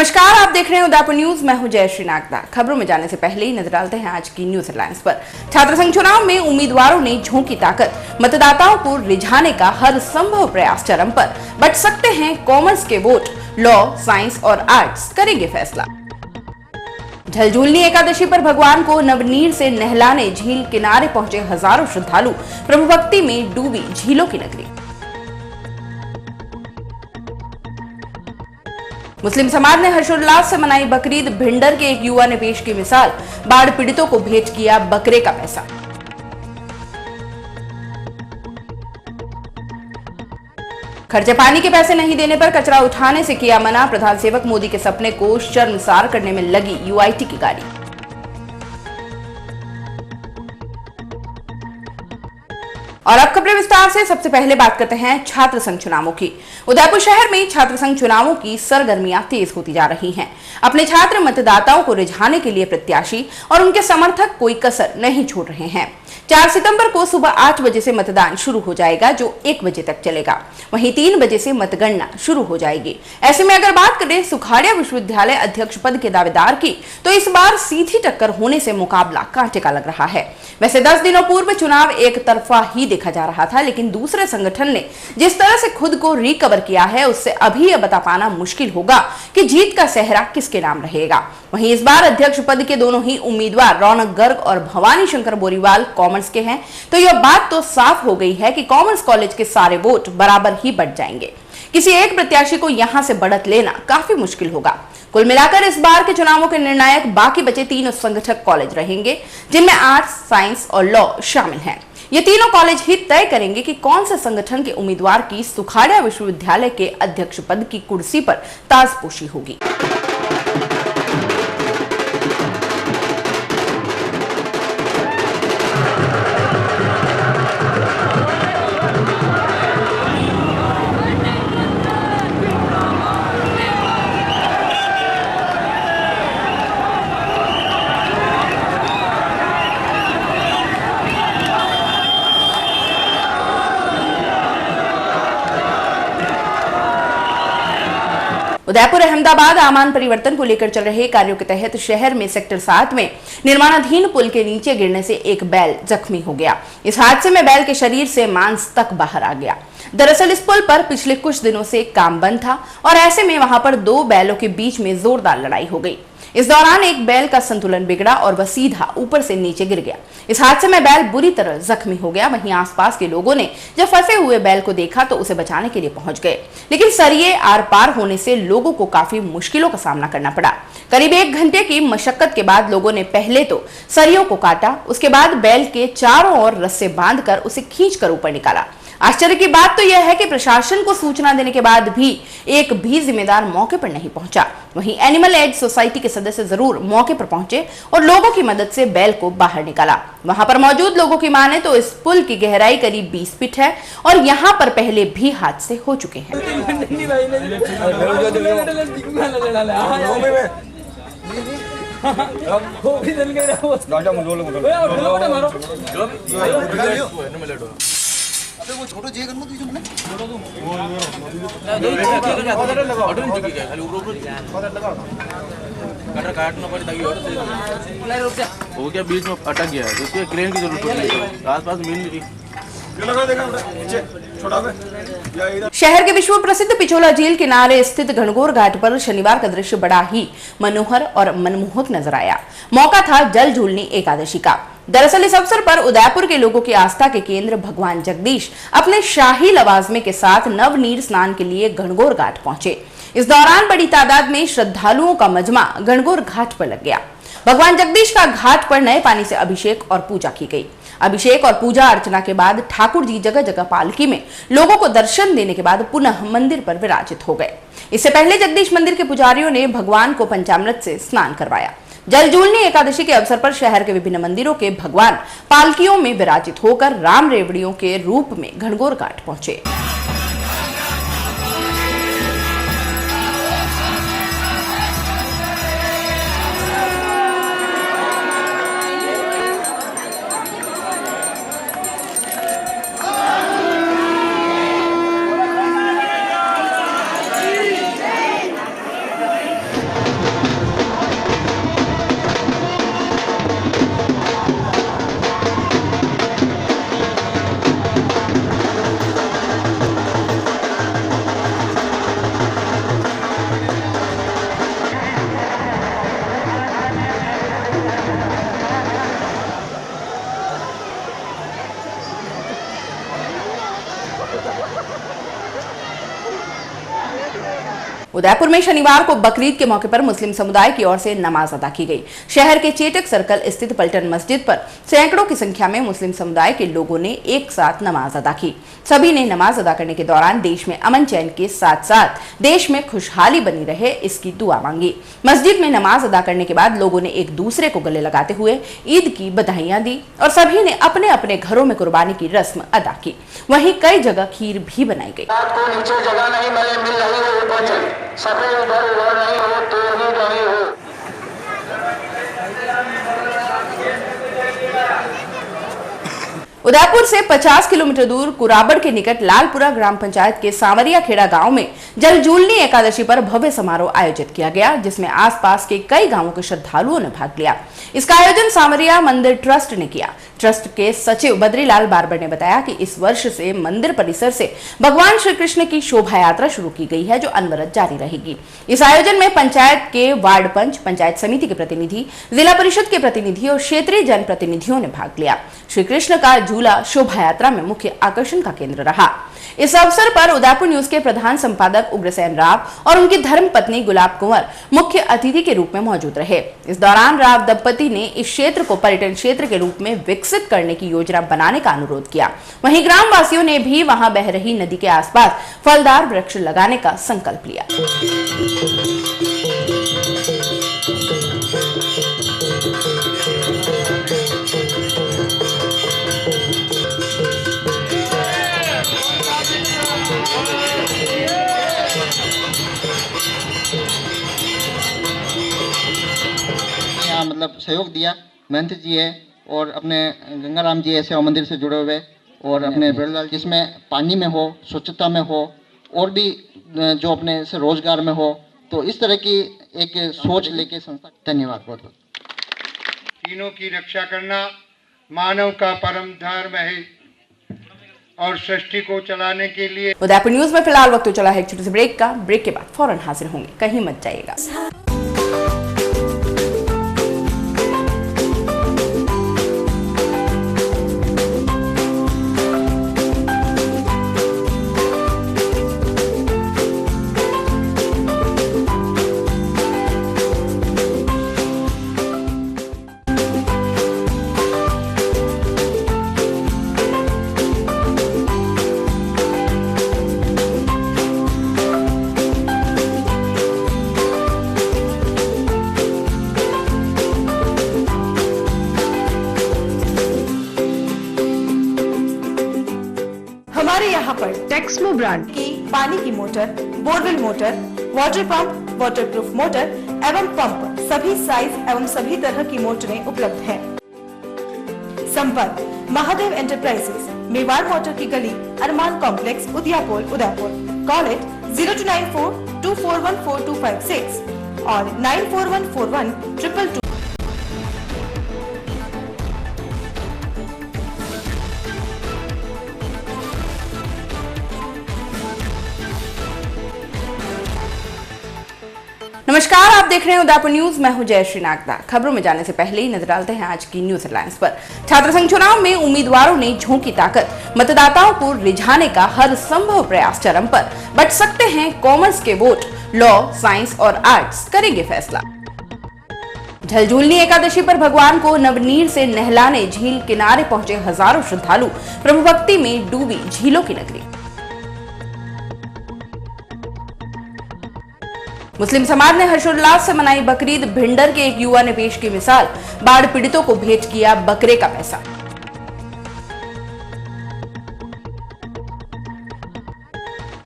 नमस्कार, आप देख रहे हैं उदयपुर न्यूज। मैं हूं जयश्री नागदा। खबरों में जाने से पहले ही नजर डालते हैं आज की न्यूज हेडलाइंस पर। छात्र संघ चुनाव में उम्मीदवारों ने झोंकी ताकत, मतदाताओं को रिझाने का हर संभव प्रयास चरम पर। बट सकते हैं कॉमर्स के वोट, लॉ, साइंस और आर्ट्स करेंगे फैसला। झलझूलनी एकादशी पर भगवान को नवनीर से नहलाने झील किनारे पहुंचे हजारों श्रद्धालु। प्रभु भक्ति में डूबी झीलों की नगरी। मुस्लिम समाज ने हर्षोल्लास से मनाई बकरीद। भिंडर के एक युवा ने पेश की मिसाल, बाढ़ पीड़ितों को भेंट किया बकरे का पैसा। खर्चे पानी के पैसे नहीं देने पर कचरा उठाने से किया मना। प्रधान सेवक मोदी के सपने को शर्मसार करने में लगी यूआईटी की गाड़ी। और अब खबरें विस्तार से। सबसे पहले बात करते हैं छात्र संघ चुनावों की। उदयपुर शहर में छात्र संघ चुनावों की सरगर्मियां तेज होती जा रही हैं। अपने छात्र मतदाताओं को रिझाने के लिए प्रत्याशी और उनके समर्थक कोई कसर नहीं छोड़ रहे हैं। 4 सितंबर को सुबह 8 बजे से मतदान शुरू हो जाएगा, जो 1 बजे तक चलेगा। वहीं 3 बजे से मतगणना शुरू हो जाएगी। ऐसे में अगर बात करें सुखाड़िया विश्वविद्यालय अध्यक्ष पद के दावेदार की, तो इस बार सीधी टक्कर होने से मुकाबला कांटे का लग रहा है। वैसे 10 दिनों पूर्व चुनाव एक तरफा ही देखा जा रहा था, लेकिन दूसरे संगठन ने जिस तरह से खुद को रिकवर किया है, उससे अभी यह बता पाना मुश्किल होगा कि जीत का सेहरा किसके नाम रहेगा। वहीं इस बार अध्यक्ष पद के दोनों ही उम्मीदवार रौनक गर्ग और भवानी शंकर बोरीवाल कॉमर्स के हैं, तो यह बात तो साफ हो गई है कि कॉमर्स कॉलेज के सारे वोट बराबर ही बढ़ जाएंगे। किसी एक प्रत्याशी को यहां से बढ़त लेना काफी मुश्किल होगा। कुल मिलाकर इस बार के चुनावों के निर्णायक बाकी बचे 3 संगठक कॉलेज रहेंगे, जिनमें आर्ट्स, साइंस और लॉ शामिल हैं। ये तीनों कॉलेज ही तय करेंगे कि कौन से संगठन के उम्मीदवार की सुखाड़िया विश्वविद्यालय के अध्यक्ष पद की कुर्सी पर ताजपोशी होगी। उदयपुर अहमदाबाद आमान परिवर्तन को लेकर चल रहे कार्यों के तहत शहर में सेक्टर 7 में निर्माणाधीन पुल के नीचे गिरने से एक बैल जख्मी हो गया। इस हादसे में बैल के शरीर से मांस तक बाहर आ गया। दरअसल इस पुल पर पिछले कुछ दिनों से काम बंद था और ऐसे में वहां पर 2 बैलों के बीच में जोरदार लड़ाई हो गई। इस दौरान एक बैल का संतुलन बिगड़ा और वह सीधा ऊपर से नीचे गिर गया। इस हादसे में बैल बुरी तरह जख्मी हो गया। वहीं आसपास के लोगों ने जब फंसे हुए बैल को देखा तो उसे बचाने के लिए पहुंच गए, लेकिन सरिये आर पार होने से लोगों को काफी मुश्किलों का सामना करना पड़ा। करीब 1 घंटे की मशक्कत के बाद लोगों ने पहले तो सरियों को काटा, उसके बाद बैल के चारों ओर रस्से बांधकर उसे खींचकर ऊपर निकाला। आश्चर्य की बात तो यह है कि प्रशासन को सूचना देने के बाद भी एक भी जिम्मेदार मौके पर नहीं पहुंचा। वहीं एनिमल एड सोसाइटी के सदस्य जरूर मौके पर पहुंचे और लोगों की मदद से बैल को बाहर निकाला। वहां पर मौजूद लोगों की माने तो इस पुल की गहराई करीब 20 फीट है और यहां पर पहले भी हादसे हो चुके हैं। वो छोटो जे करनो तुझे मने कटर काटना पड़े ताकि और से हो गया, बीच में अटक गया है, उसके क्रेन की जरूरत है, आसपास मिल नहीं। शहर के विश्व प्रसिद्ध पिछोला झील किनारे स्थित घनघोर घाट पर शनिवार का दृश्य बड़ा ही मनोहर और मनमोहक नजर आया। मौका था जल झूलनी एकादशी का। दरअसल इस अवसर पर उदयपुर के लोगों की आस्था के केंद्र भगवान जगदीश अपने शाही लवाजमे के साथ नवनीर स्नान के लिए घनघोर घाट पहुंचे। इस दौरान बड़ी तादाद में श्रद्धालुओं का मजमा घनघोर घाट पर लग गया। भगवान जगदीश का घाट पर नए पानी से अभिषेक और पूजा की गई। अभिषेक और पूजा अर्चना के बाद ठाकुर जी जगह जगह पालकी में लोगों को दर्शन देने के बाद पुनः मंदिर पर विराजित हो गए। इससे पहले जगदीश मंदिर के पुजारियों ने भगवान को पंचामृत से स्नान करवाया। जलजूलनी एकादशी के अवसर पर शहर के विभिन्न मंदिरों के भगवान पालकियों में विराजित होकर राम रेवड़ियों के रूप में घनघोर घाट पहुंचे। उदयपुर में शनिवार को बकरीद के मौके पर मुस्लिम समुदाय की ओर से नमाज अदा की गई। शहर के चेटक सर्कल स्थित पलटन मस्जिद पर सैकड़ों की संख्या में मुस्लिम समुदाय के लोगों ने एक साथ नमाज अदा की। सभी ने नमाज अदा करने के दौरान देश में अमन चैन के साथ साथ देश में खुशहाली बनी रहे इसकी दुआ मांगी। मस्जिद में नमाज अदा करने के बाद लोगों ने एक दूसरे को गले लगाते हुए ईद की बधाइयां दी और सभी ने अपने अपने घरों में कुर्बानी की रस्म अदा की। वहीं कई जगह खीर भी बनाई गई। नीचे जगह नहीं मिल रही है, ऊपर सफेद उधर नहीं हो तो ही नहीं हो। उदयपुर से 50 किलोमीटर दूर कुराबड़ के निकट लालपुरा ग्राम पंचायत के सांवरिया खेड़ा गांव में जलजूलनी एकादशी पर भव्य समारोह आयोजित किया गया, जिसमें आसपास के कई गांवों के श्रद्धालुओं ने भाग लिया। इसका आयोजन सांवरिया मंदिर ट्रस्ट ने किया। ट्रस्ट के सचिव बद्रीलाल बारबर ने बताया कि इस वर्ष से मंदिर परिसर से भगवान श्री कृष्ण की शोभा यात्रा शुरू की गई है, जो अनवरत जारी रहेगी। इस आयोजन में पंचायत के वार्ड पंच, पंचायत समिति के प्रतिनिधि, जिला परिषद के प्रतिनिधि और क्षेत्रीय जनप्रतिनिधियों ने भाग लिया। श्री कृष्ण का झूला शोभा यात्रा में मुख्य आकर्षण का केंद्र रहा। इस अवसर पर उदयपुर न्यूज के प्रधान संपादक उग्रसेन राव और उनकी धर्मपत्नी गुलाब कुंवर मुख्य अतिथि के रूप में मौजूद रहे। इस दौरान राव दंपति ने इस क्षेत्र को पर्यटन क्षेत्र के रूप में विकसित करने की योजना बनाने का अनुरोध किया। वहीं ग्रामवासियों ने भी वहां बह रही नदी के आसपास फलदार वृक्ष लगाने का संकल्प लिया। मतलब सहयोग दिया। महंत जी है और अपने गंगाराम जी है सेवा मंदिर से जुड़े हुए, और अपने ब्रजलाल, जिसमें पानी में हो, स्वच्छता में हो, और भी जो अपने से रोजगार में हो, तो इस तरह की एक सोच लेके संस्था। धन्यवाद बहुत बहुत। तीनों की रक्षा करना मानव का परम धर्म है और सृष्टि को चलाने के लिए। उदयपुर न्यूज में फिलहाल वक्त तो चला है एक छोटे से ब्रेक का। ब्रेक के बाद फौरन हाजिर होंगे, कहीं मत जाइएगा। हमारे यहाँ पर टेक्समो ब्रांड की पानी की motor, borewell motor, water pump, waterproof motor एवं पंप सभी साइज एवं सभी तरह की मोटरें उपलब्ध हैं। संपर्क महादेव एंटरप्राइजेस, मेवाड़ मोटर की गली, अरमान कॉम्प्लेक्स, उदियापुर, उदयपुर। कॉल इट 0294241426 और 94141222। नमस्कार, आप देख रहे हैं उदयपुर न्यूज। मैं हूं जयश्री नागदा। खबरों में जाने से पहले ही नजर डालते हैं आज की न्यूज हेडलाइंस पर। छात्र संघ चुनाव में उम्मीदवारों ने झोंकी ताकत, मतदाताओं को रिझाने का हर संभव प्रयास चरम पर। बट सकते हैं कॉमर्स के वोट, लॉ, साइंस और आर्ट्स करेंगे फैसला। जलजूलनी एकादशी पर भगवान को नवनीर से नहलाने झील किनारे पहुंचे हजारों श्रद्धालु। प्रभु भक्ति में डूबी झीलों की नगरी। मुस्लिम समाज ने हर्षोल्लास से मनाई बकरीद। भिंडर के एक युवा ने पेश की मिसाल, बाढ़ पीड़ितों को भेंट किया बकरे का पैसा।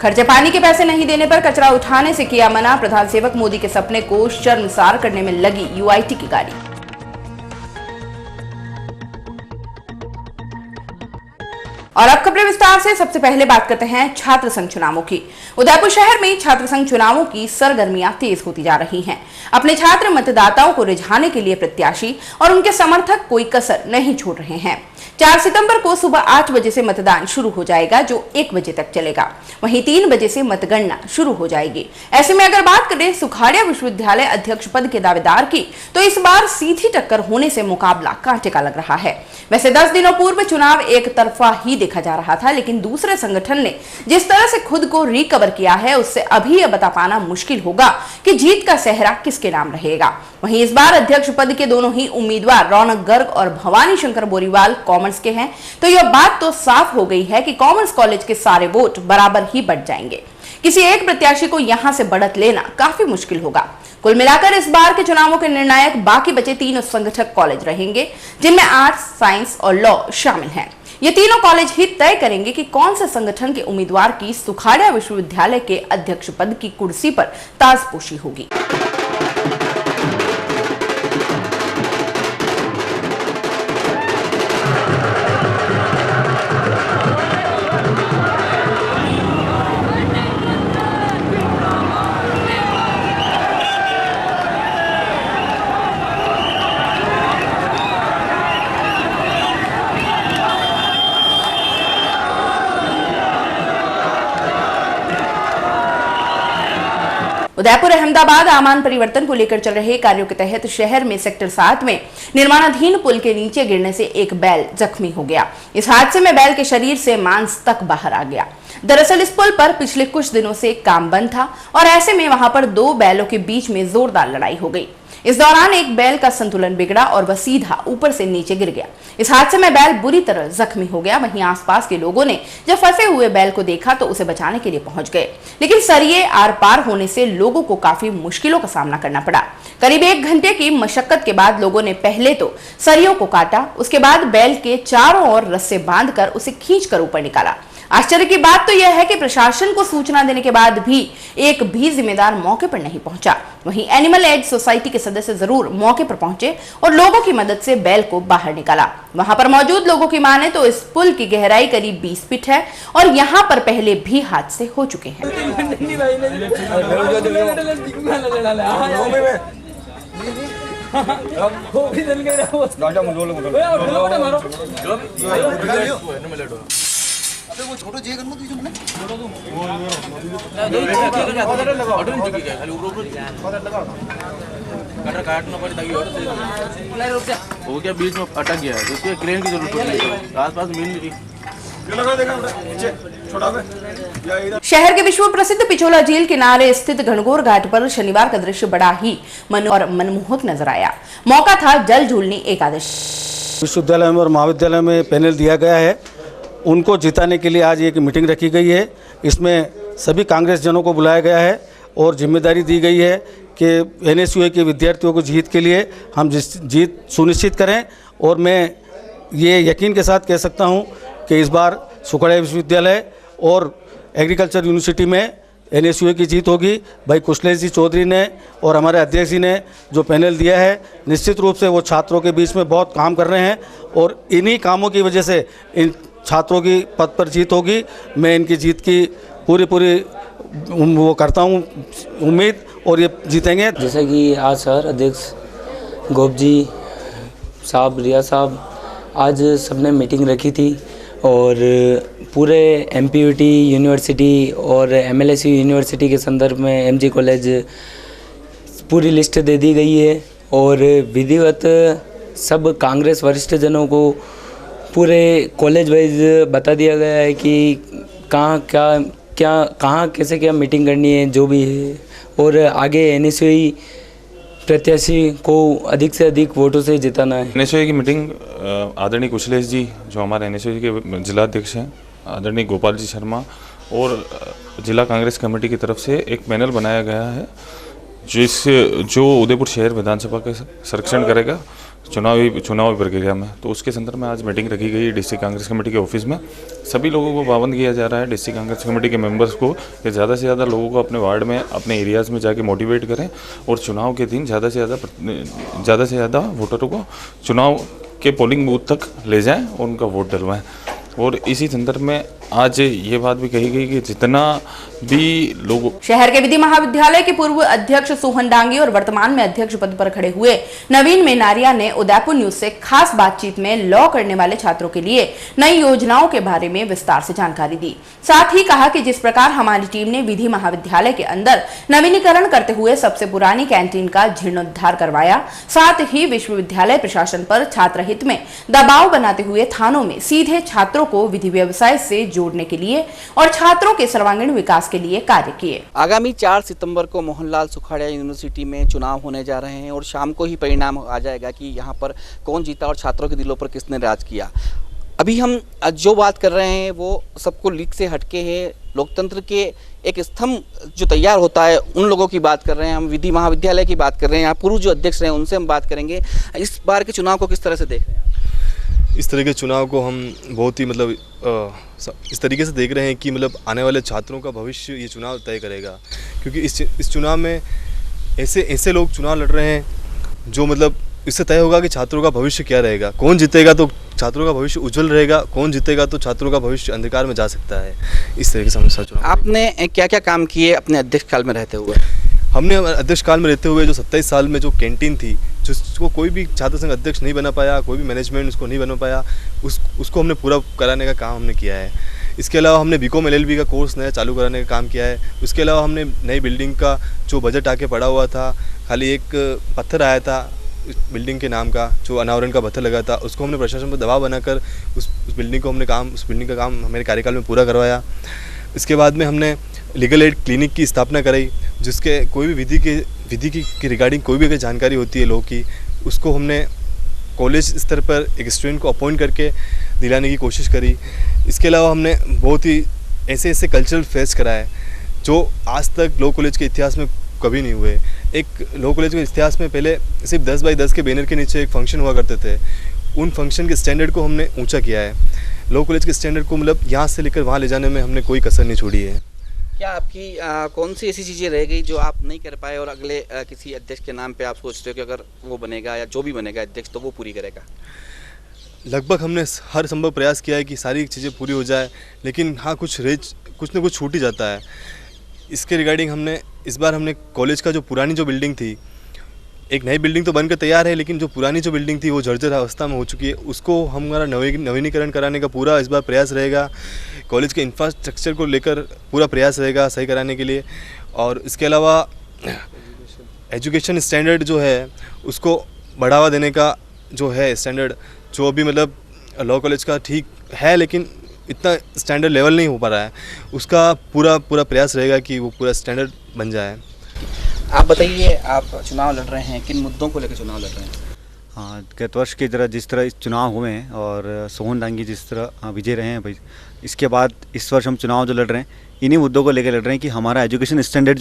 खर्चे पानी के पैसे नहीं देने पर कचरा उठाने से किया मना। प्रधान सेवक मोदी के सपने को शर्मसार करने में लगी यूआईटी की गाड़ी। और अब खबरें विस्तार से। सबसे पहले बात करते हैं छात्र संघ चुनावों की। उदयपुर शहर में छात्र संघ चुनावों की सरगर्मियां तेज होती जा रही हैं। अपने छात्र मतदाताओं को रिझाने के लिए प्रत्याशी और उनके समर्थक कोई कसर नहीं छोड़ रहे हैं। 4 सितंबर को सुबह 8 बजे से मतदान शुरू हो जाएगा, जो 1 बजे तक चलेगा। वहीं 3 बजे से मतगणना शुरू हो जाएगी। ऐसे में अगर बात करें सुखाड़िया विश्वविद्यालय अध्यक्ष पद के दावेदार की, तो इस बार सीधी टक्कर होने से मुकाबला कांटे का लग रहा है। वैसे 10 दिनों पूर्व चुनाव एक तरफा ही देखा जा रहा था, लेकिन दूसरे संगठन ने जिस तरह से खुद को रिकवर किया है उससे अभी यह बता पाना मुश्किल होगा कि जीत का सेहरा किसके नाम रहेगा। वहीं इस बार अध्यक्ष पद के दोनों ही उम्मीदवार रौनक गर्ग और भवानी शंकर बोरीवाल कॉमर्स के हैं, तो यह बात तो साफ हो गई है कि कॉमर्स कॉलेज के सारे वोट बराबर ही बढ़ जाएंगे। किसी एक प्रत्याशी को यहां से बढ़त लेना काफी मुश्किल होगा। कुल मिलाकर इस बार के चुनावों के निर्णायक बाकी बचे 3 संगठक कॉलेज रहेंगे, जिनमें आर्ट्स, साइंस और लॉ शामिल हैं। ये तीनों कॉलेज ही तय करेंगे कि कौन से संगठन के उम्मीदवार की सुखाड़िया विश्वविद्यालय के अध्यक्ष पद की कुर्सी पर ताजपोशी होगी। उदयपुर अहमदाबाद आमान परिवर्तन को लेकर चल रहे कार्यों के तहत शहर में सेक्टर 7 में निर्माणाधीन पुल के नीचे गिरने से एक बैल जख्मी हो गया। इस हादसे में बैल के शरीर से मांस तक बाहर आ गया। दरअसल इस पुल पर पिछले कुछ दिनों से काम बंद था और ऐसे में वहां पर 2 बैलों के बीच में जोरदार लड़ाई हो गई। इस दौरान एक बैल का संतुलन बिगड़ा और वह सीधा ऊपर से नीचे गिर गया। इस हादसे में बैल बुरी तरह जख्मी हो गया। वहीं आसपास के लोगों ने जब फंसे हुए बैल को देखा तो उसे बचाने के लिए पहुंच गए, लेकिन सरिये आर पार होने से लोगों को काफी मुश्किलों का सामना करना पड़ा। करीब 1 घंटे की मशक्कत के बाद लोगों ने पहले तो सरियों को काटा, उसके बाद बैल के चारों ओर रस्से बांधकर उसे खींचकर ऊपर निकाला। आश्चर्य की बात तो यह है कि प्रशासन को सूचना देने के बाद भी एक भी जिम्मेदार मौके पर नहीं पहुंचा। वहीं एनिमल एड सोसाइटी के सदस्य जरूर मौके पर पहुंचे और लोगों की मदद से बैल को बाहर निकाला। वहां पर मौजूद लोगों की माने तो इस पुल की गहराई करीब 20 फीट है और यहां पर पहले भी हादसे हो चुके हैं। वो क्या बीच में अटक गया है, तो उसके क्रेन की जरूरत पड़ी है, आसपास मिल नहीं रही। शहर के विश्व प्रसिद्ध पिछोला झील किनारे स्थित घनघोर घाट पर शनिवार का दृश्य बड़ा ही मनमोहक नजर आया। मौका था जल झूलनी एकादशी। विश्वविद्यालय में और महाविद्यालय में पैनल दिया गया है, उनको जिताने के लिए आज एक मीटिंग रखी गई है। इसमें सभी कांग्रेस जनों को बुलाया गया है और जिम्मेदारी दी गई है कि NSUI के विद्यार्थियों को जीत के लिए हम जीत सुनिश्चित करें। और मैं ये यकीन के साथ कह सकता हूं कि इस बार सुखाड़िया विश्वविद्यालय और एग्रीकल्चर यूनिवर्सिटी में NSUI की जीत होगी। भाई कुशलेश जी चौधरी ने और हमारे अध्यक्ष जी ने जो पैनल दिया है, निश्चित रूप से वो छात्रों के बीच में बहुत काम कर रहे हैं और इन्हीं कामों की वजह से इन छात्रों की पद पर जीत होगी। मैं इनकी जीत की पूरी वो करता हूँ उम्मीद और ये जीतेंगे। जैसे कि आज सर अध्यक्ष गोप जी साहब, रिया साहब, आज सबने मीटिंग रखी थी और पूरे MPUT यूनिवर्सिटी और MLSU यूनिवर्सिटी के संदर्भ में MG कॉलेज पूरी लिस्ट दे दी गई है और विधिवत सब कांग्रेस वरिष्ठ जनों को पूरे कॉलेज वाइज बता दिया गया है कि कहाँ कैसे क्या मीटिंग करनी है जो भी है, और आगे NSUI प्रत्याशी को अधिक से अधिक वोटों से जिताना है। NSUI की मीटिंग आदरणीय कुशलेश जी जो हमारे NSUI के जिला अध्यक्ष हैं, आदरणीय गोपाल जी शर्मा और जिला कांग्रेस कमेटी की तरफ से एक पैनल बनाया गया है जो उदयपुर शहर विधानसभा का संरक्षण करेगा चुनावी प्रक्रिया में। तो उसके संदर्भ में आज मीटिंग रखी गई डिस्ट्रिक्ट कांग्रेस कमेटी के ऑफिस में। सभी लोगों को पाबंद किया जा रहा है, डिस्ट्रिक्ट कांग्रेस कमेटी के मेंबर्स को, कि ज़्यादा से ज़्यादा लोगों को अपने वार्ड में, अपने एरियाज़ में जाके मोटिवेट करें और चुनाव के दिन ज़्यादा से ज़्यादा वोटरों को चुनाव के पोलिंग बूथ तक ले जाएँ और उनका वोट डलवाएँ। और इसी संदर्भ में आज ये बात भी कही गई कि जितना भी लोग शहर के विधि महाविद्यालय के पूर्व अध्यक्ष सोहन डांगी और वर्तमान में अध्यक्ष पद पर खड़े हुए नवीन मेनारिया ने उदयपुर न्यूज से खास बातचीत में लॉ करने वाले छात्रों के लिए नई योजनाओं के बारे में विस्तार से जानकारी दी। साथ ही कहा कि जिस प्रकार हमारी टीम ने विधि महाविद्यालय के अंदर नवीनीकरण करते हुए सबसे पुरानी कैंटीन का जीर्णोद्धार करवाया, साथ ही विश्वविद्यालय प्रशासन पर छात्र हित में दबाव बनाते हुए थानों में सीधे छात्रों को विधि व्यवसाय से जोड़ने के लिए और छात्रों के सर्वांगीण विकास के लिए कार्य किए। आगामी 4 सितंबर को मोहनलाल सुखाड़िया यूनिवर्सिटी में चुनाव होने जा रहे हैं और शाम को ही परिणाम आ जाएगा कि यहाँ पर कौन जीता और छात्रों के दिलों पर किसने राज किया। अभी हम जो बात कर रहे हैं वो सबको लीक से हटके है, लोकतंत्र के एक स्तंभ जो तैयार होता है उन लोगों की बात कर रहे हैं। हम विधि महाविद्यालय की बात कर रहे हैं, यहाँ पूर्व जो अध्यक्ष रहे हैं उनसे हम बात करेंगे। इस बार के चुनाव को किस तरह से देख रहे हैं? इस तरह के चुनाव को हम बहुत ही इस तरीके से देख रहे हैं कि आने वाले छात्रों का भविष्य ये चुनाव तय करेगा, क्योंकि इस चुनाव में ऐसे लोग चुनाव लड़ रहे हैं जो इससे तय होगा कि छात्रों का भविष्य क्या रहेगा। कौन जीतेगा तो छात्रों का भविष्य उज्जवल रहेगा, कौन जीतेगा तो छात्रों का भविष्य अंधकार में जा सकता है। इस तरह की समस्या चुनाव। आपने क्या क्या काम किए अपने अध्यक्ष काल में रहते हुए? हमने अध्यक्ष काल में रहते हुए जो 27 साल में जो कैंटीन थी, जिसको कोई भी छात्र संघ अध्यक्ष नहीं बना पाया, कोई भी मैनेजमेंट उसको नहीं बना पाया, उसको हमने पूरा कराने का काम हमने किया है। इसके अलावा हमने बीकॉम LLB का कोर्स नया चालू कराने का काम किया है। उसके अलावा हमने नई बिल्डिंग का जो बजट आके पड़ा हुआ था, खाली एक पत्थर आया था बिल्डिंग के नाम का, जो अनावरण का पत्थर लगा था, उसको हमने प्रशासन पर दबाव बनाकर उस बिल्डिंग का काम हमारे कार्यकाल में पूरा करवाया। इसके बाद में हमने लीगल एड क्लिनिक की स्थापना कराई, जिसके कोई भी विधि की रिगार्डिंग कोई भी अगर जानकारी होती है लोगों की, उसको हमने कॉलेज स्तर पर एक स्टूडेंट को अपॉइंट करके दिलाने की कोशिश करी। इसके अलावा हमने बहुत ही ऐसे कल्चरल फेस्ट कराए जो आज तक लॉ कॉलेज के इतिहास में कभी नहीं हुए। एक लॉ कॉलेज के इतिहास में पहले सिर्फ 10 बाई 10 के बैनर के नीचे एक फंक्शन हुआ करते थे। उन फंक्शन के स्टैंडर्ड को हमने ऊंचा किया है। लॉ कॉलेज के स्टैंडर्ड को यहाँ से लेकर वहाँ ले जाने में हमने कोई कसर नहीं छोड़ी है। क्या आपकी कौन सी ऐसी चीज़ें रह गई जो आप नहीं कर पाए और अगले किसी अध्यक्ष के नाम पे आप सोचते हो कि अगर वो बनेगा या जो भी बनेगा अध्यक्ष तो वो पूरी करेगा? लगभग हमने हर संभव प्रयास किया है कि सारी चीज़ें पूरी हो जाए, लेकिन हाँ कुछ न कुछ छूट ही जाता है। इसके रिगार्डिंग इस बार हमने कॉलेज का जो पुरानी जो बिल्डिंग थी, एक नई बिल्डिंग तो बनकर तैयार है, लेकिन जो पुरानी जो बिल्डिंग थी वो जर्जर अवस्था में हो चुकी है, उसको हमारा नवीनीकरण कराने का पूरा इस बार प्रयास रहेगा। कॉलेज के इंफ्रास्ट्रक्चर को लेकर पूरा प्रयास रहेगा सही कराने के लिए। और इसके अलावा एजुकेशन स्टैंडर्ड जो है उसको बढ़ावा देने का जो है स्टैंडर्ड, जो अभी लॉ कॉलेज का ठीक है लेकिन इतना स्टैंडर्ड लेवल नहीं हो पा रहा है, उसका पूरा प्रयास रहेगा कि वो पूरा स्टैंडर्ड बन जाए। आप बताइए, आप चुनाव लड़ रहे हैं, किन मुद्दों को लेकर चुनाव लड़ रहे हैं? हाँ, गत वर्ष की तरह जिस तरह इस चुनाव हुए हैं और सोहन डांगी जिस तरह विजय रहे हैं भाई, इसके बाद इस वर्ष हम चुनाव जो लड़ रहे हैं इन्हीं मुद्दों को लेकर लड़ रहे हैं कि हमारा एजुकेशन स्टैंडर्ड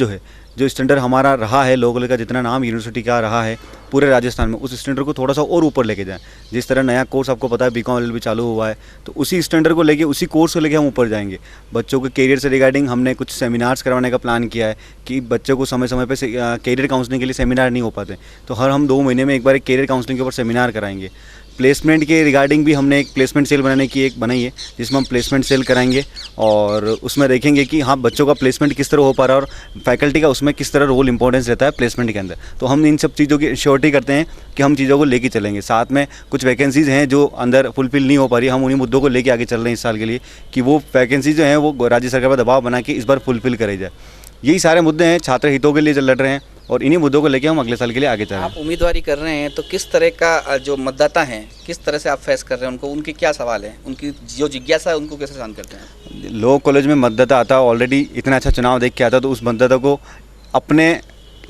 जो स्टैंडर्ड हमारा रहा है, लॉ कॉलेज का जितना नाम यूनिवर्सिटी का रहा है पूरे राजस्थान में, उस स्टैंडर्ड को थोड़ा सा और ऊपर लेके जाएं। जिस तरह नया कोर्स आपको पता है बीकॉम LLB चालू हुआ है, तो उसी स्टैंडर्ड को लेके उसी कोर्स को लेके हम ऊपर जाएंगे। बच्चों के करियर से रिगार्डिंग हमने कुछ सेमिनार्स करवाने का प्लान किया है कि बच्चों को समय समय पर करियर काउंसलिंग के लिए सेमिनार नहीं हो पाते, तो हम 2 महीने में एक बार एक करियर काउंसलिंग के ऊपर सेमिनार कराएंगे। प्लेसमेंट के रिगार्डिंग भी हमने एक प्लेसमेंट सेल बनाई है जिसमें हम प्लेसमेंट सेल कराएंगे और उसमें देखेंगे कि हाँ बच्चों का प्लेसमेंट किस तरह हो पा रहा है और फैकल्टी का उसमें किस तरह रोल इंपॉर्टेंस रहता है प्लेसमेंट के अंदर। तो हम इन सब चीज़ों की श्योरिटी करते हैं कि हम चीज़ों को लेके चलेंगे। साथ में कुछ वैकेंसीज़ हैं जो अंदर फुलफिल नहीं हो पा रही, हम उन्हीं मुद्दों को लेके आगे चल रहे हैं इस साल के लिए कि वो वैकेंसी जो हैं वो राज्य सरकार पर दबाव बना के इस बार फुलफिल करे जाए। यही सारे मुद्दे हैं, छात्र हितों के लिए लड़ रहे हैं और इन्हीं मुद्दों को लेकर हम अगले साल के लिए आगे चल रहे हैं। आप उम्मीदवारी कर रहे हैं तो किस तरह का जो मतदाता हैं किस तरह से आप फेस कर रहे हैं उनको, उनके क्या सवाल हैं, उनकी जो जिज्ञासा है उनको कैसे शांत करते हैं? लॉ कॉलेज में मतदाता आता ऑलरेडी इतना अच्छा चुनाव देख के आता, तो उस मतदाता को अपने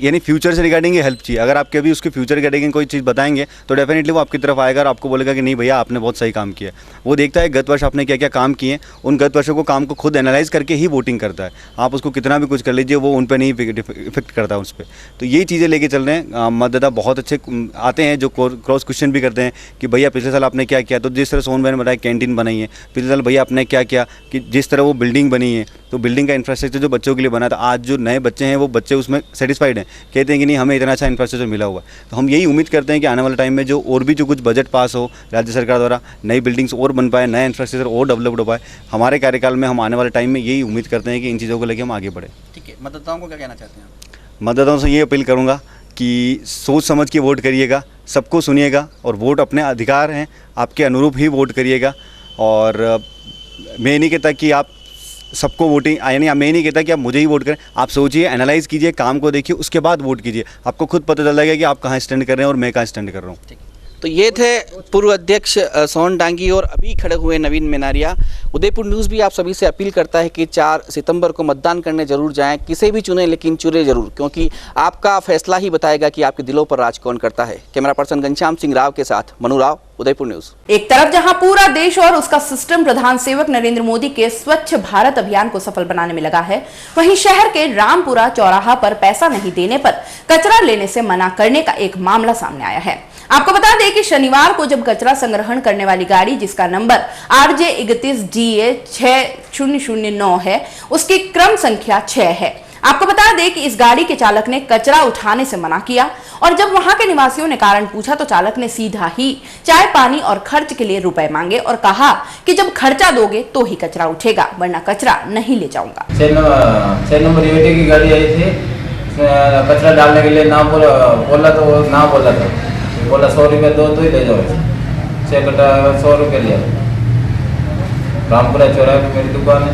यानी फ्यूचर से रिगार्डिंग ये हेल्प चाहिए। अगर आप कभी उसके फ्यूचर रिगार्डिंग कोई चीज़ बताएंगे तो डेफिनेटली वो आपकी तरफ आएगा और आपको बोलेगा कि नहीं भैया आपने बहुत सही काम किया। वो देखता है गत वर्ष आपने क्या क्या काम किए, उन गत वर्षों को काम को खुद एनालाइज करके ही वोटिंग करता है। आप उसको कितना भी कुछ कर लीजिए वो उन पर नहीं इफेक्ट करता उस पर। तो यही चीज़ें लेके चल रहे हैं। मतदाता बहुत अच्छे आते हैं जो क्रॉस क्वेश्चन भी करते हैं कि भैया पिछले साल आपने क्या किया, तो जिस तरह सोहन भाई ने बताया कैंटीन बनाई है, पिछले साल भैया आपने क्या किया कि जिस तरह वो बिल्डिंग बनी है, तो बिल्डिंग का इंफ्रास्ट्रक्चर जो बच्चों के लिए बना था, आज जो नए बच्चे हैं वो बच्चे उसमें सेटिस्फाइड हैं कहते हैं कि नहीं हमें इतना अच्छा इंफ्रास्ट्रक्चर मिला हुआ है। तो हम यही उम्मीद करते हैं कि आने वाले टाइम में जो और भी जो कुछ बजट पास हो राज्य सरकार द्वारा, नई बिल्डिंग्स और बन पाए, नया इंफ्रास्ट्रक्चर और डेवलप्ड हो पाए, हमारे कार्यकाल में हम आने वाले टाइम में यही उम्मीद करते हैं कि इन चीज़ों को लेकर हम आगे बढ़ें। ठीक है, मतदाताओं को क्या कहना चाहते हैं? मतदाताओं से ये अपील करूँगा कि सोच समझ के वोट करिएगा, सबको सुनिएगा और वोट अपने अधिकार हैं, आपके अनुरूप ही वोट करिएगा। और मैं नहीं कहता कि आप सबको वोटिंग, यानी मैं नहीं कहता कि आप मुझे ही वोट करें, आप सोचिए, एनालाइज कीजिए, काम को देखिए, उसके बाद वोट कीजिए। आपको खुद पता चल जाएगा कि आप कहाँ स्टैंड कर रहे हैं और मैं कहाँ स्टैंड कर रहा हूँ। तो ये थे पूर्व अध्यक्ष सोहन डांगी और अभी खड़े हुए नवीन मेनारिया। उदयपुर न्यूज़ भी आप सभी से अपील करता है कि 4 सितंबर को मतदान करने जरूर जाएं, किसे भी चुनें लेकिन चुने जरूर, क्योंकि आपका फैसला ही बताएगा कि आपके दिलों पर राज कौन करता है। कैमरा पर्सन घनश्याम सिंह राव के साथ मनु राव, उदयपुर न्यूज़। एक तरफ जहां पूरा देश और उसका सिस्टम प्रधान सेवक नरेंद्र मोदी के स्वच्छ भारत अभियान को सफल बनाने में लगा है, वहीं शहर के रामपुरा चौराहा पर पैसा नहीं देने पर कचरा लेने से मना करने का एक मामला सामने आया है। आपको बता दें कि शनिवार को जब कचरा संग्रहण करने वाली गाड़ी, जिसका नंबर RJ 31DA 6009 है, उसकी क्रम संख्या 6 है। आपको बता दें कि इस गाड़ी के चालक ने कचरा उठाने से मना किया और जब वहां के निवासियों ने कारण पूछा तो चालक ने सीधा ही चाय पानी और खर्च के लिए रुपए मांगे और कहा कि जब खर्चा दोगे तो ही कचरा उठेगा, वरना कचरा नहीं ले जाऊंगा। 6 नंबर यूटी की गाड़ी आई थी, कचरा डालने के लिए ना बोला तो बोला 100 रुपये दो तो ही ले जाओ। 6 कट्टा 100 रुपये लिया। रामपुरा चौराहे पे मेरी दुकान है,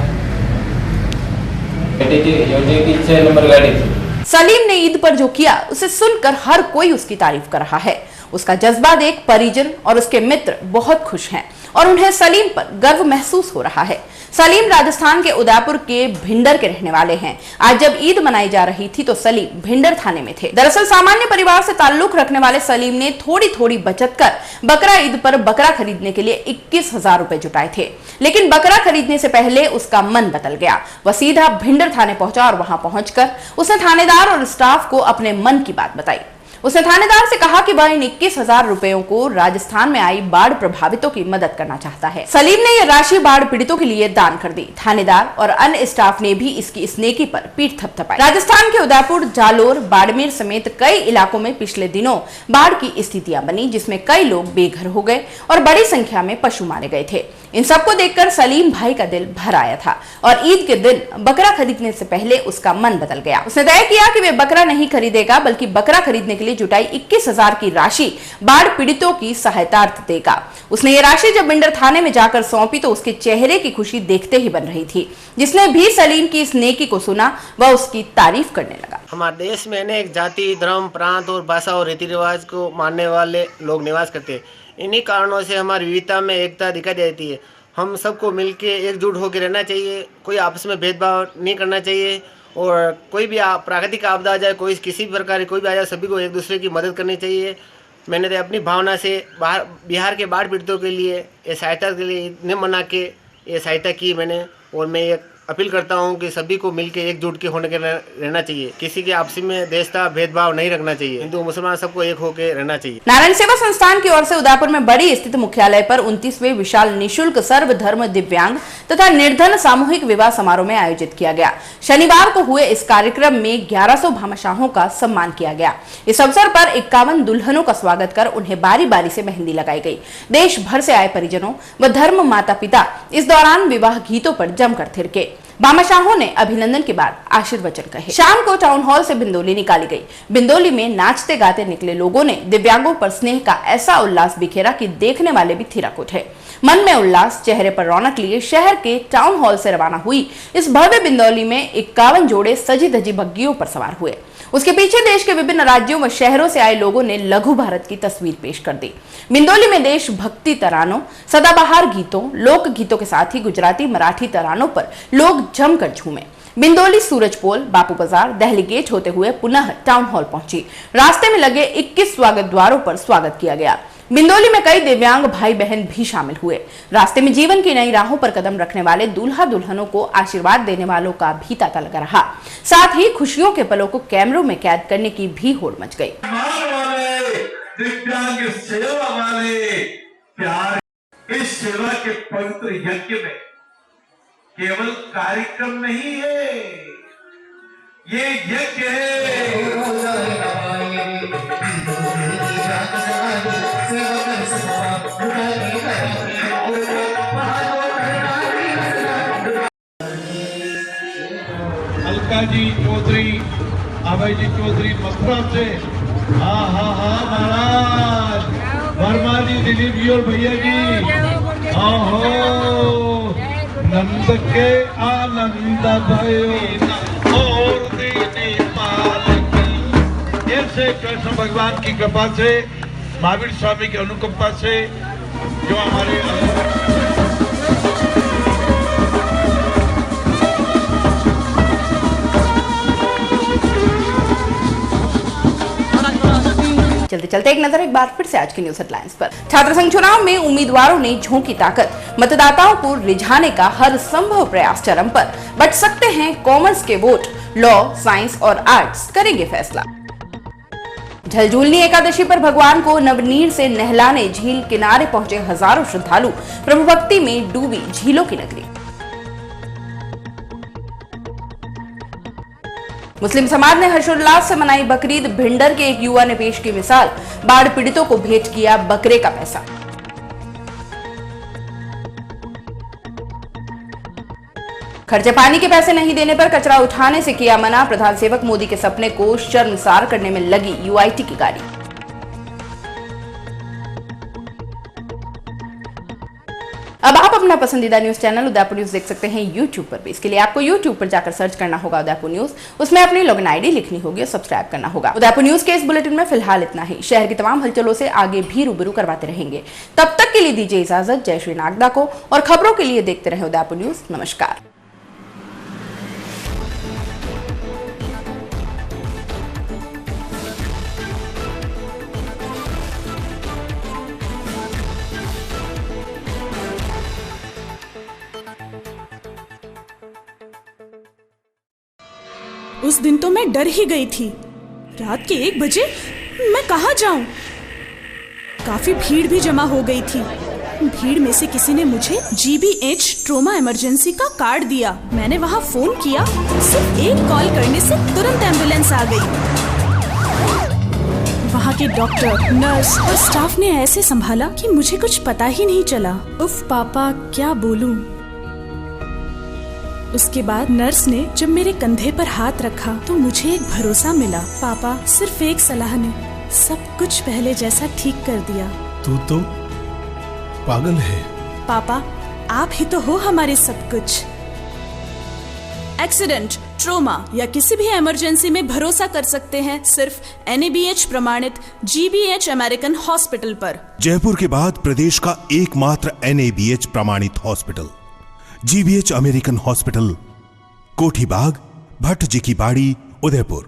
की 6 नंबर गाड़ी थी। सलीम ने ईद पर जो किया उसे सुनकर हर कोई उसकी तारीफ कर रहा है। उसका जज्बा देख परिजन और उसके मित्र बहुत खुश हैं और उन्हें सलीम पर गर्व महसूस हो रहा है। सलीम राजस्थान के उदयपुर के भिंडर के रहने वाले हैं। आज जब ईद मनाई जा रही थी तो सलीम भिंडर थाने में थे। दरअसल सामान्य परिवार से ताल्लुक रखने वाले सलीम ने थोड़ी थोड़ी बचत कर बकरा ईद पर बकरा खरीदने के लिए 21,000 रुपए जुटाए थे, लेकिन बकरा खरीदने से पहले उसका मन बदल गया। वह सीधा भिंडर थाने पहुंचा और वहां पहुंचकर उसने थानेदार और स्टाफ को अपने मन की बात बताई। उसने थानेदार से कहा कि वह इन 21,000 रुपयों को राजस्थान में आई बाढ़ प्रभावितों की मदद करना चाहता है। सलीम ने यह राशि बाढ़ पीड़ितों के लिए दान कर दी। थानेदार और अन्य स्टाफ ने भी इसकी इस नेकी पर पीठ थपथपाई। राजस्थान के उदयपुर, जालोर, बाड़मेर समेत कई इलाकों में पिछले दिनों बाढ़ की स्थितियां बनी, जिसमें कई लोग बेघर हो गए और बड़ी संख्या में पशु मारे गए थे। इन सबको देखकर सलीम भाई का दिल भर आया था और ईद के दिन बकरा खरीदने से पहले उसका मन बदल गया। उसने तय किया कि वे बकरा नहीं खरीदेगा, बल्कि बकरा खरीदने के लिए जुटाई 21,000 की राशि बाढ़ पीड़ितों की सहायतार्थ देगा। उसने ये राशि जब भिंडर थाने में जाकर सौंपी तो उसके चेहरे की खुशी देखते ही बन रही थी। जिसने भी सलीम की इस नेकी को सुना वह उसकी तारीफ करने लगा। हमारे देश में अनेक जाति, धर्म, प्रांत और भाषा और रीति रिवाज को मानने वाले लोग निवास करते हैं। इन्हीं कारणों से हमारी विविधता में एकता दिखाई देती है। हम सबको मिलकर एकजुट होकर रहना चाहिए, कोई आपस में भेदभाव नहीं करना चाहिए और कोई भी प्राकृतिक आपदा आ जाए, कोई किसी भी प्रकार की कोई भी आ जाए, सभी को एक दूसरे की मदद करनी चाहिए। मैंने तो अपनी भावना से बिहार के बाढ़ पीड़ितों के लिए ये सहायता के लिए न मना के ये सहायता की मैंने, और मैं ये अपील करता हूं कि सभी को मिलकर एकजुट के होने के रहना चाहिए। किसी के आपसी में देशता भेदभाव नहीं रखना चाहिए। हिंदू मुसलमान सबको एक होकर रहना चाहिए। नारायण सेवा संस्थान की ओर से उदयपुर में बड़ी स्थित मुख्यालय पर 29वें विशाल निशुल्क सर्वधर्म दिव्यांग तथा निर्धन सामूहिक विवाह समारोह में आयोजित किया गया। शनिवार को हुए इस कार्यक्रम में 1100 भामाशाहों का सम्मान किया गया। इस अवसर पर 51 दुल्हनों का स्वागत कर उन्हें बारी बारी से मेहंदी लगाई गई। देश भर से आए परिजनों व धर्म माता पिता इस दौरान विवाह गीतों पर जमकर थिरके। भामाशाहों ने अभिनंदन के बाद आशीर्वचन कहे। शाम को टाउन हॉल से बिंदोली निकाली गई। बिंदोली में नाचते गाते निकले लोगों ने दिव्यांगों पर स्नेह का ऐसा उल्लास बिखेरा कि देखने वाले भी थिरक उठे। मन में उल्लास, चेहरे पर रौनक लिए शहर के टाउन हॉल से रवाना हुई इस भव्य बिंदोली में 51 जोड़े सजी धजी बग्गियों पर सवार हुए। उसके पीछे देश के विभिन्न राज्यों व शहरों से आए लोगों ने लघु भारत की तस्वीर पेश कर दी। बिंदोली में देशभक्ति तरानों, सदाबहार गीतों, लोक गीतों के साथ ही गुजराती, मराठी तरानों पर लोग जमकर झूमे। बिंदोली सूरजपोल, बापू बाजार, दहली गेट होते हुए पुनः टाउन हॉल पहुंची। रास्ते में लगे 21 स्वागत द्वारों पर स्वागत किया गया। बिंदोली में कई दिव्यांग भाई बहन भी शामिल हुए। रास्ते में जीवन की नई राहों पर कदम रखने वाले दूल्हा दुल्हनों को आशीर्वाद देने वालों का भी तांता लगा रहा। साथ ही खुशियों के पलों को कैमरों में कैद करने की भी होड़ मच गई। दिव्यांग सेवा वाले प्यार, इस सेवा के पवित्र यज्ञ में केवल कार्यक्रम नहीं है, ये यज्ञ है। अलका जी चौधरी, अभय जी चौधरी मथुरा से, हाँ हाँ हाँ महाराज, वर्मा जी, दिलीप जी और भैया जी, आहो नंद के आनंद भयो और दीनी पालकी। ऐसे कृष्ण भगवान की कृपा से, महावीर स्वामी की अनुकंपा से जो हमारे चलते चलते एक नजर एक बार फिर से आज की न्यूज हेडलाइंस पर। छात्र संघ चुनाव में उम्मीदवारों ने झोंकी ताकत, मतदाताओं को रिझाने का हर संभव प्रयास चरम पर। बट सकते हैं कॉमर्स के वोट, लॉ, साइंस और आर्ट्स करेंगे फैसला। झलझूलनी एकादशी पर भगवान को नवनीर से नहलाने झील किनारे पहुंचे हजारों श्रद्धालु, प्रभु भक्ति में डूबी झीलों की नगरी। मुस्लिम समाज ने हर्षोल्लास से मनाई बकरीद, भिंडर के एक युवा ने पेश की मिसाल, बाढ़ पीड़ितों को भेंट किया बकरे का पैसा। खर्चे पानी के पैसे नहीं देने पर कचरा उठाने से किया मना, प्रधान सेवक मोदी के सपने को शर्मसार करने में लगी यूआईटी की गाड़ी। अब आप अपना पसंदीदा न्यूज चैनल उदयपुर न्यूज देख सकते हैं यूट्यूब पर भी। इसके लिए आपको यूट्यूब पर जाकर सर्च करना होगा उदयपुर न्यूज, उसमें अपनी लॉगिन आईडी लिखनी होगी और सब्सक्राइब करना होगा। उदयपुर न्यूज के इस बुलेटिन में फिलहाल इतना ही। शहर की तमाम हलचलों से आगे भी रूबरू करवाते रहेंगे। तब तक के लिए दीजिए इजाजत। जय श्री नागदा को, और खबरों के लिए देखते रहे उदयपुर न्यूज। नमस्कार। उस दिन तो मैं डर ही गई थी। रात के 1 बजे मैं कहाँ जाऊं? काफी भीड़ भी जमा हो गई थी। भीड़ में से किसी ने मुझे GBH ट्रोमा इमरजेंसी का कार्ड दिया। मैंने वहाँ फोन किया, सिर्फ एक कॉल करने से तुरंत एम्बुलेंस आ गई। वहाँ के डॉक्टर, नर्स और स्टाफ ने ऐसे संभाला कि मुझे कुछ पता ही नहीं चला। उफ पापा, क्या बोलूं। उसके बाद नर्स ने जब मेरे कंधे पर हाथ रखा तो मुझे एक भरोसा मिला। पापा, सिर्फ एक सलाह ने सब कुछ पहले जैसा ठीक कर दिया। तू तो पागल है। पापा, आप ही तो हो हमारे सब कुछ। एक्सीडेंट, ट्रोमा या किसी भी इमरजेंसी में भरोसा कर सकते हैं सिर्फ NABH प्रमाणित GBH अमेरिकन हॉस्पिटल पर। जयपुर के बाद प्रदेश का एकमात्र NABH प्रमाणित हॉस्पिटल GBH अमेरिकन हॉस्पिटल, कोठी बाग, भट्ट जी की बाड़ी, उदयपुर।